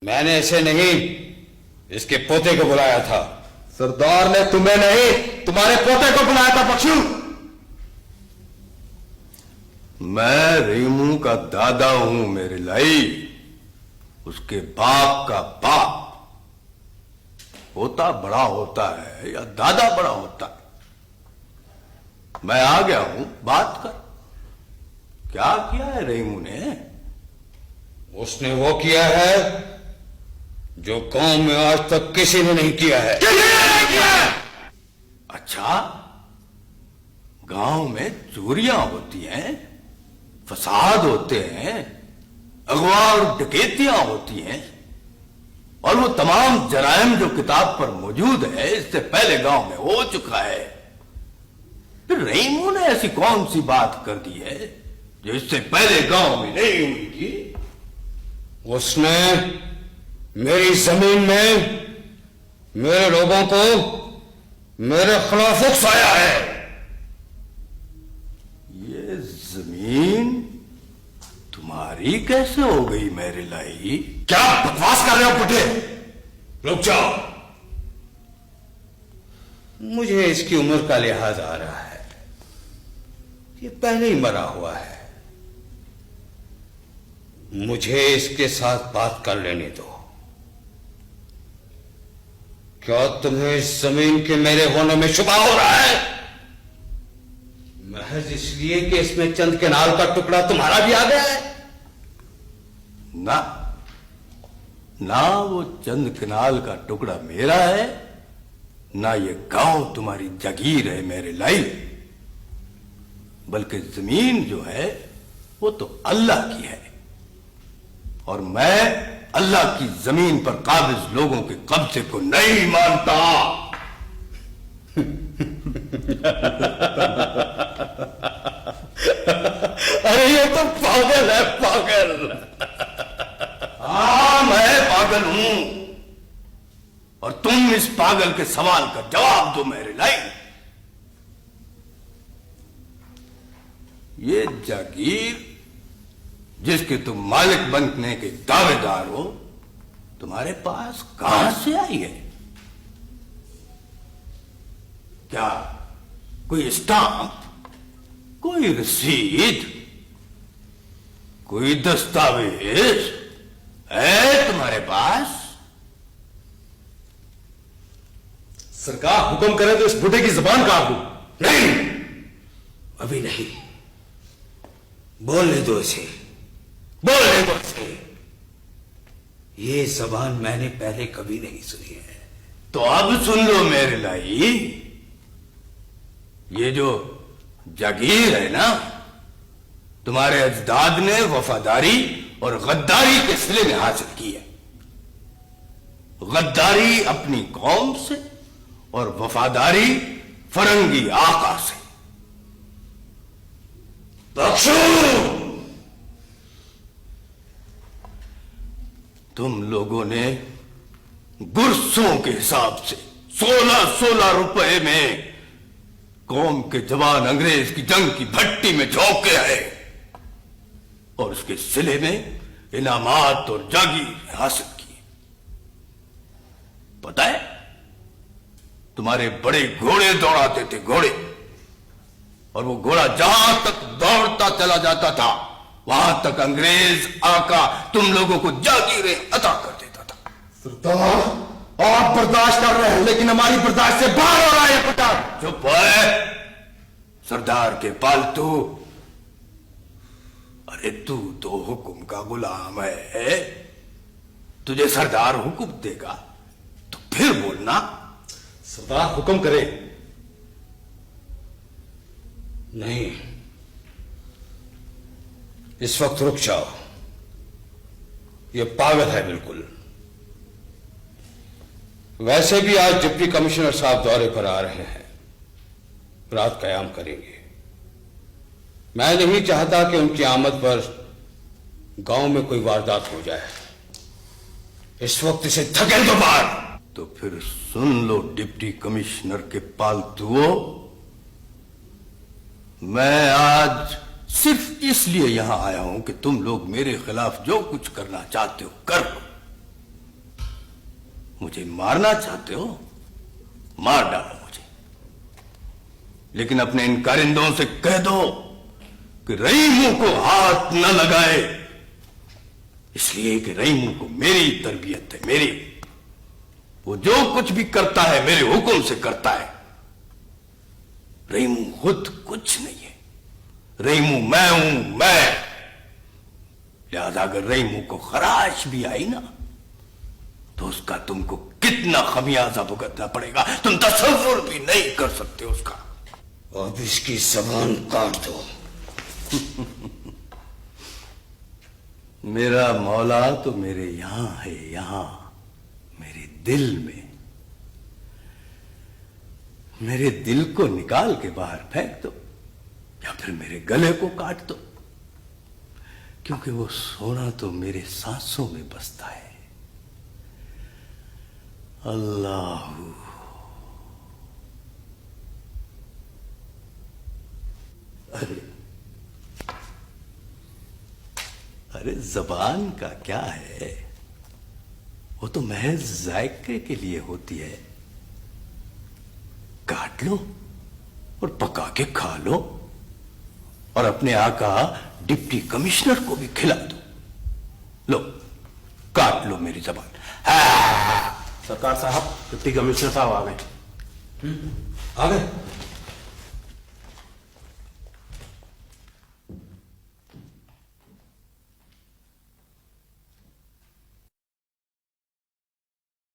मैंने ऐसे नहीं, इसके पोते को बुलाया था। सरदार ने तुम्हें नहीं, तुम्हारे पोते को बुलाया था बख्शू। मैं रेमू का दादा हूं मेरे लाई, उसके बाप का बाप। पोता बड़ा होता है या दादा बड़ा होता है? मैं आ गया हूं, बात कर। क्या किया है रेमू ने? उसने वो किया है जो गांव में आज तक किसी ने नहीं किया है। अच्छा, गांव में चोरियां होती हैं, फसाद होते हैं, अगवा और डकैतियां होती हैं, और वो तमाम जराइम जो किताब पर मौजूद है इससे पहले गांव में हो चुका है। फिर रहीमू ने ऐसी कौन सी बात कर दी है जो इससे पहले गांव में नहीं हुई थी? उसने मेरी जमीन में मेरे लोगों को मेरे खिलाफ उकसाया है। ये जमीन तुम्हारी कैसे हो गई मेरे लाई? क्या बकवास कर रहे हो बुढ़े? रुक जाओ, मुझे इसकी उम्र का लिहाज आ रहा है। ये पहले ही मरा हुआ है, मुझे इसके साथ बात कर लेने दो। क्या तुम्हें इस जमीन के मेरे होने में शुबा हो रहा है? महज इसलिए कि इसमें चंद केनाल का टुकड़ा तुम्हारा भी आ गया है? ना ना, वो चंद कनाल का टुकड़ा मेरा है, ना ये गांव तुम्हारी जागीर है मेरे लाई। बल्कि जमीन जो है वो तो अल्लाह की है, और मैं अल्लाह की जमीन पर काबिज लोगों के कब्जे को नहीं मानता। अरे ये तो पागल है, पागल। हाँ, मैं पागल हूं, और तुम इस पागल के सवाल का जवाब दो मेरे लाई। ये जागीर जिसके तुम मालिक बनने के दावेदार हो, तुम्हारे पास कहां से आई है? क्या कोई स्टाम्प, कोई रसीद, कोई दस्तावेज है तुम्हारे पास? सरकार हुक्म करे तो इस बूढ़े की जुबान काट दूं। नहीं, अभी नहीं, बोलने दो इसे, बोलने दो इसे। ये जबान मैंने पहले कभी नहीं सुनी है। तो अब सुन लो मेरे लाई। ये जो जागीर है ना, तुम्हारे अजदाद ने वफादारी और गद्दारी के सिले में हासिल की है। गद्दारी अपनी कौम से और वफादारी फरंगी आका से। बख्शू, तुम लोगों ने गुरसों के हिसाब से 16-16 रुपए में कौम के जवान अंग्रेज की जंग की भट्टी में झोंक के आए, और उसके सिले में इनामात और जागीर हासिल की। पता है, तुम्हारे बड़े घोड़े दौड़ाते थे, घोड़े, और वो घोड़ा जहां तक दौड़ता चला जाता था वहां तक अंग्रेज आका तुम लोगों को जागीरें अता कर देता था। सरदार, आप बर्दाश्त कर रहे हैं, लेकिन हमारी बर्दाश्त से बाहर हो रहा है बेटा। चुप है सरदार के पालतू। अरे तू तो हुक्म का गुलाम है, तुझे सरदार हुक्म देगा तो फिर बोलना। सरदार हुक्म करे। नहीं, इस वक्त रुक जाओ, ये पागल है बिल्कुल। वैसे भी आज डिप्टी कमिश्नर साहब दौरे पर आ रहे हैं, रात कयाम करेंगे। मैं नहीं चाहता कि उनकी आमद पर गांव में कोई वारदात हो जाए। इस वक्त इसे धकेल दो बाहर। तो फिर सुन लो डिप्टी कमिश्नर के पालतुओं, मैं आज सिर्फ इसलिए यहां आया हूं कि तुम लोग मेरे खिलाफ जो कुछ करना चाहते हो कर लो, मुझे मारना चाहते हो, मार डालो मुझे, लेकिन अपने इन कारिंदों से कह दो कि रहीमों को हाथ न लगाए, इसलिए कि रहीमों को मेरी तरबियत है, मेरी। वो जो कुछ भी करता है मेरे हुक्म से करता है। रहीमू खुद कुछ नहीं है, रहीमू मैं हूं, मैं। लिहाजा अगर रहीमू को खराश भी आई ना, तो उसका तुमको कितना खमियाजा भुगतना पड़ेगा तुम तसव्वुर भी नहीं कर सकते उसका। अब इसकी जबान काट दो। मेरा मौला तो मेरे यहां है, यहां मेरे दिल में। मेरे दिल को निकाल के बाहर फेंक दो या फिर मेरे गले को काट दो, क्योंकि वो सोना तो मेरे सांसों में बसता है। अल्लाह। अरे अरे जबान का क्या है, वो तो महज जायके के लिए होती है। काट लो और पका के खा लो और अपने आका डिप्टी कमिश्नर को भी खिला दो। लो काट लो मेरी जबान। सरकार साहब, डिप्टी कमिश्नर साहब आ गए। आ गए?